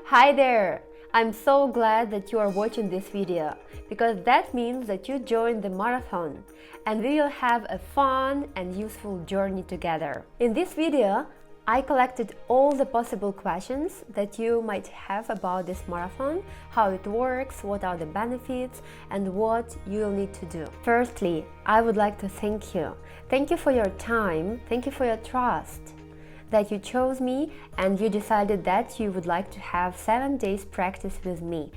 Hi there! I'm so glad that you are watching this video because that means that you joined the marathon and we will have a fun and useful journey together. In this video, I collected all the possible questions that you might have about this marathon, how it works, what are the benefits, and what you'll need to do. Firstly, I would like to thank you. Thank you for your time, thank you for your trust, that you chose me and you decided that you would like to have 7 days practice with me.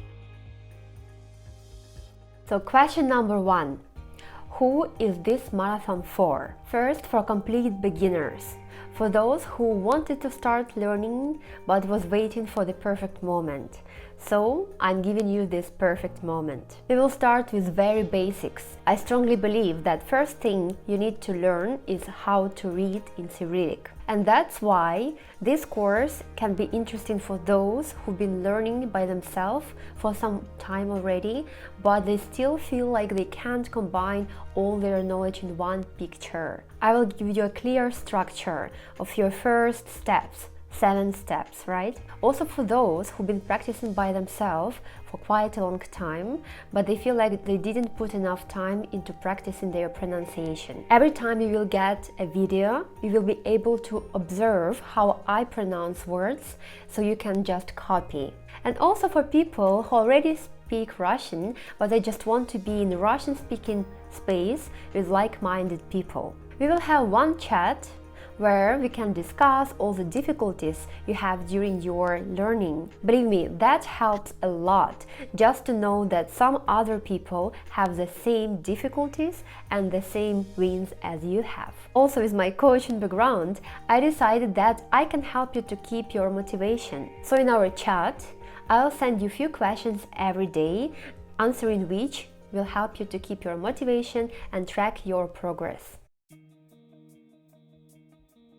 So question number 1. Who is this marathon for? First, for complete beginners. For those who wanted to start learning but was waiting for the perfect moment. So, I'm giving you this perfect moment. We will start with very basics. I strongly believe that first thing you need to learn is how to read in Cyrillic. And that's why this course can be interesting for those who've been learning by themselves for some time already, but they still feel like they can't combine all their knowledge in one picture. I will give you a clear structure of your first steps. 7 steps, right? Also for those who've been practicing by themselves for quite a long time, but they feel like they didn't put enough time into practicing their pronunciation. Every time you will get a video, you will be able to observe how I pronounce words, so you can just copy. And also for people who already speak Russian, but they just want to be in a Russian-speaking space with like-minded people. We will have one chat where we can discuss all the difficulties you have during your learning. Believe me, that helps a lot, just to know that some other people have the same difficulties and the same wins as you have. Also, with my coaching background, I decided that I can help you to keep your motivation. So in our chat, I'll send you a few questions every day, answering which will help you to keep your motivation and track your progress.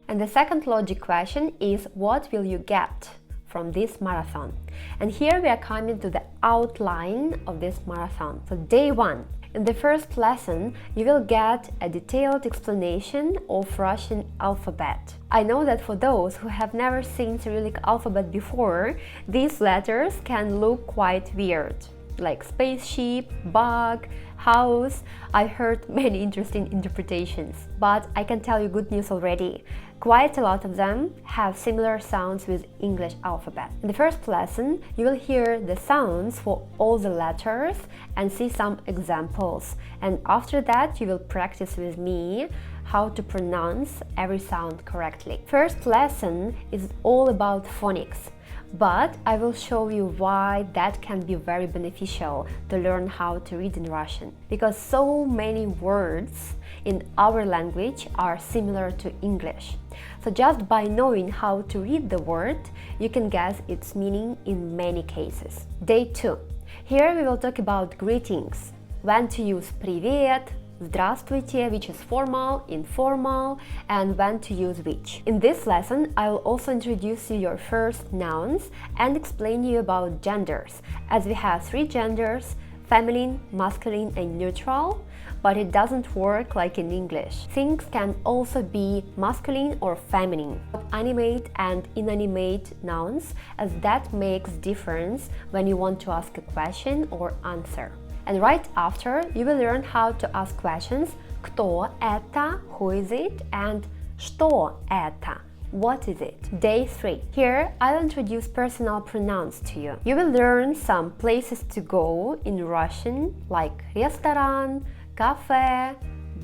And the second logic question is, what will you get from this marathon? And here we are coming to the outline of this marathon. So day 1. In the first lesson, you will get a detailed explanation of Russian alphabet. I know that for those who have never seen Cyrillic alphabet before, these letters can look quite weird, like spaceship, bug, house. I heard many interesting interpretations, but I can tell you good news already. Quite a lot of them have similar sounds with English alphabet. In the first lesson, you will hear the sounds for all the letters and see some examples. And after that, you will practice with me how to pronounce every sound correctly. First lesson is all about phonics, but I will show you why that can be very beneficial to learn how to read in Russian. Because so many words in our language are similar to English. So just by knowing how to read the word, you can guess its meaning in many cases. Day 2. Here we will talk about greetings, when to use привет, здравствуйте, which is formal, informal, and when to use which. In this lesson, I will also introduce you your first nouns and explain you about genders, as we have 3 genders: feminine, masculine, and neutral. But it doesn't work like in English. Things can also be masculine or feminine, animate and inanimate nouns, as that makes difference when you want to ask a question or answer. And right after, you will learn how to ask questions «Кто это?», «Who is it?», and «Что это?», «What is it?». Day 3. Here, I'll introduce personal pronouns to you. You will learn some places to go in Russian, like restaurant, cafe,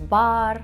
bar.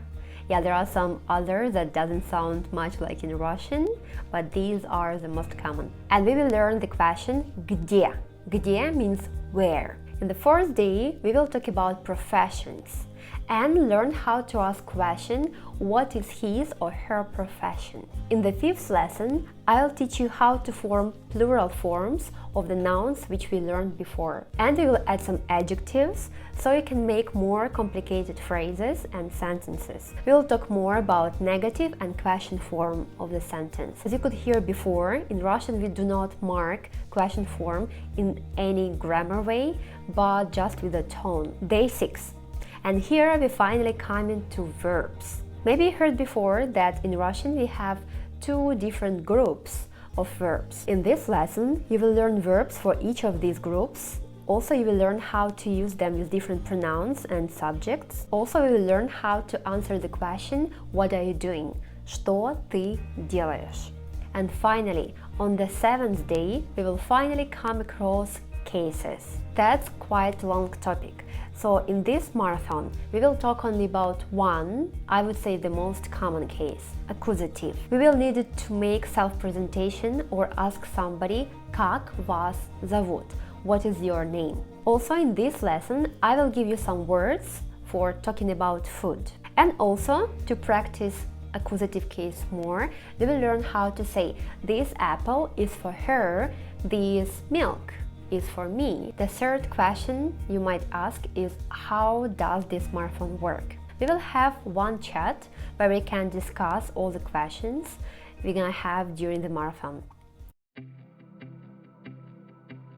Yeah, there are some others that doesn't sound much like in Russian, but these are the most common. And we will learn the question «Где?». «Где» means where. In the 4th day, we will talk about professions and learn how to ask question what is his or her profession. In the 5th lesson, I'll teach you how to form plural forms of the nouns which we learned before. And we will add some adjectives so you can make more complicated phrases and sentences. We will talk more about negative and question form of the sentence. As you could hear before, in Russian we do not mark question form in any grammar way, but just with a tone. Day 6. And here we finally come into verbs. Maybe you heard before that in Russian we have 2 different groups of verbs. In this lesson, you will learn verbs for each of these groups. Also, you will learn how to use them with different pronouns and subjects. Also, you will learn how to answer the question, what are you doing? Что ты делаешь? And finally, on the 7th day, we will finally come across cases. That's quite a long topic. So in this marathon, we will talk only about one, I would say the most common case, accusative. We will need it to make self-presentation or ask somebody, как вас зовут? What is your name? Also in this lesson, I will give you some words for talking about food. And also, to practice accusative case more, we will learn how to say, this apple is for her, this milk is for me. The third question you might ask is, how does this marathon work? We will have one chat where we can discuss all the questions we're gonna have during the marathon.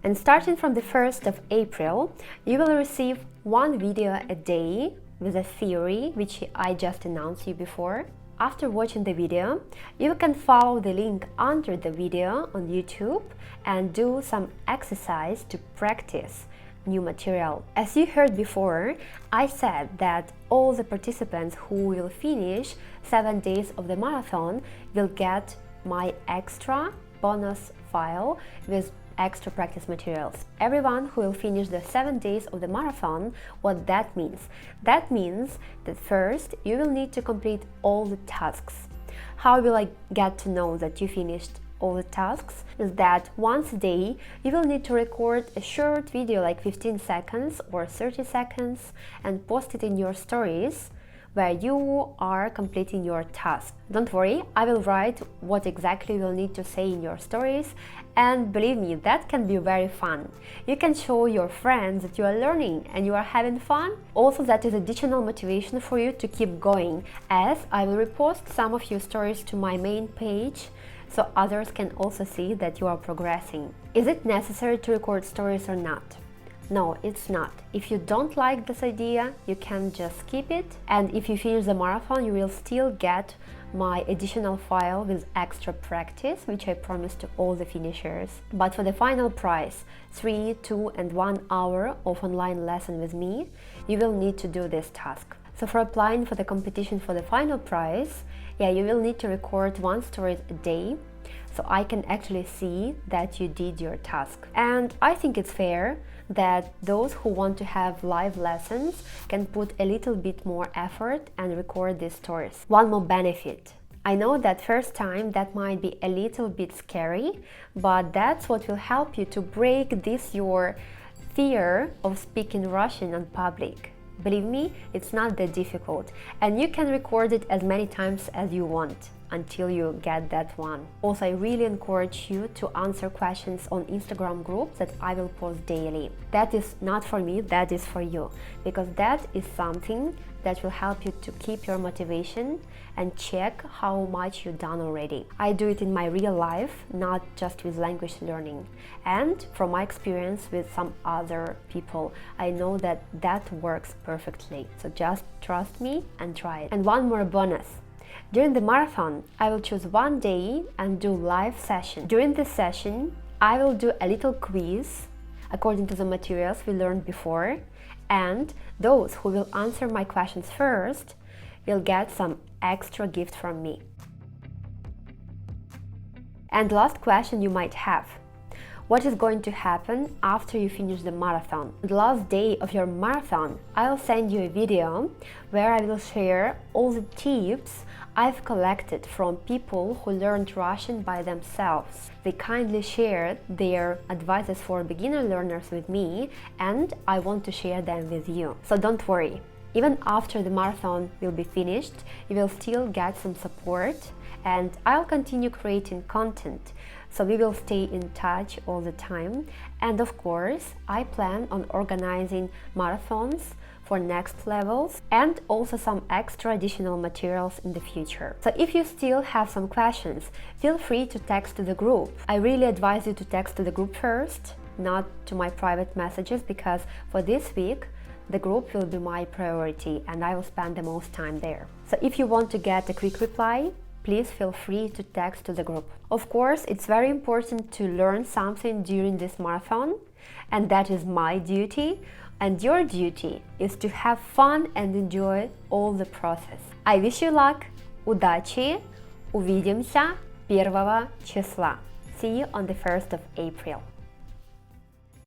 And starting from the 1st of April, you will receive one video a day with a theory, which I just announced you before. After watching the video, you can follow the link under the video on YouTube and do some exercise to practice new material. As you heard before, I said that all the participants who will finish 7 days of the marathon will get my extra bonus file with extra practice materials. Everyone who will finish the 7 days of the marathon, what that means? That means that first you will need to complete all the tasks. How will I get to know that you finished all the tasks? Is that once a day you will need to record a short video like 15 seconds or 30 seconds and post it in your stories where you are completing your task. Don't worry, I will write what exactly you will need to say in your stories, and believe me, that can be very fun. You can show your friends that you are learning and you are having fun. Also, that is additional motivation for you to keep going, as I will repost some of your stories to my main page so others can also see that you are progressing. Is it necessary to record stories or not? No, it's not. If you don't like this idea, you can just skip it. And if you finish the marathon, you will still get my additional file with extra practice, which I promised to all the finishers. But for the final prize, 3, 2 and 1 hour of online lesson with me, you will need to do this task. So for applying for the competition for the final prize, you will need to record 1 story a day, so I can actually see that you did your task. And I think it's fair that those who want to have live lessons can put a little bit more effort and record these stories. One more benefit. I know that first time that might be a little bit scary, but that's what will help you to break this your fear of speaking Russian in public. Believe me, it's not that difficult, and you can record it as many times as you want until you get that one. Also, I really encourage you to answer questions on Instagram groups that I will post daily. That is not for me, that is for you, because that is something that will help you to keep your motivation and check how much you've done already. I do it in my real life, not just with language learning. And from my experience with some other people, I know that that works perfectly. So just trust me and try it. And one more bonus. During the marathon, I will choose one day and do live session. During this session, I will do a little quiz according to the materials we learned before, and those who will answer my questions first will get some extra gift from me. And last question you might have. What is going to happen after you finish the marathon? The last day of your marathon, I'll send you a video where I will share all the tips I've collected from people who learned Russian by themselves. They kindly shared their advices for beginner learners with me, and I want to share them with you. So don't worry. Even after the marathon will be finished, you will still get some support, and I'll continue creating content. So we will stay in touch all the time. And of course, I plan on organizing marathons for next levels and also some extra additional materials in the future. So if you still have some questions, feel free to text to the group. I really advise you to text to the group first, not to my private messages, because for this week, the group will be my priority and I will spend the most time there. So if you want to get a quick reply, please feel free to text to the group. Of course, it's very important to learn something during this marathon, and that is my duty, and your duty is to have fun and enjoy all the process. I wish you luck, удачи, увидимся 1 числа. See you on the 1st of April.